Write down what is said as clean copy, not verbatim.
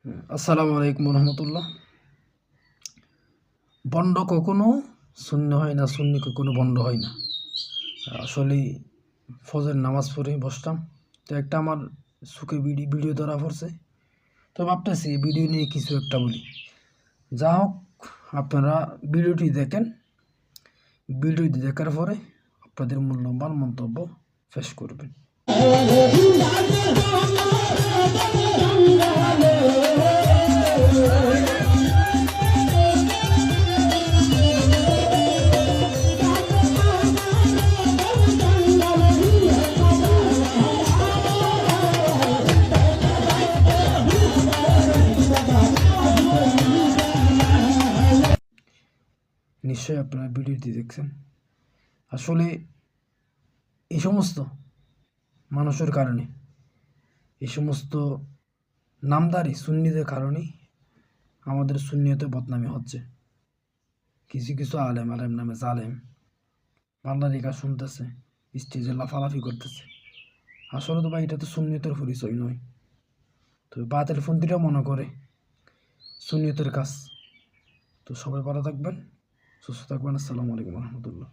আসসালামু আলাইকুম রহমতুল্লাহ। বন্ড কখনো শূন্য হয় না, সুন্নি কখনো বন্ড হয় না। আসলে ফজর নামাজ পড়ে বসলাম, তো একটা আমার সুখে ভিডিও ধরা পড়ছে, তো ভাবতেছি ভিডিও নিয়ে কিছু একটা বলি। যা হোক, আপনারা ভিডিওটি দেখেন, ভিডিওটি দেখার পরে আপনাদের মূল্যবান মন্তব্য পেশ করবেন। নিশ্চয়ই আপনারা ভিডিওটি দেখছেন। আসলে এই সমস্ত মানুষের কারণে, এই সমস্ত নামদারি সুন্নিদের কারণেই আমাদের সুন্নিয়তে বদনামি হচ্ছে। কিছু কিছু আলেম নামে জালেম বাংলা লেখা শুনতেছে, স্টেজে লাফালাফি করতেছে। আসলে তো ভাই, এটা তো সুন্নিয়তের পরিচয় নয়। তো বাতিল ফন্দিরা মনে করে সুন্নিয়তের কাজ। তো সবাই ভালো থাকবেন, সুস্থ থাকবেন। আসসালামু আলাইকুম রহমতুল্লাহ।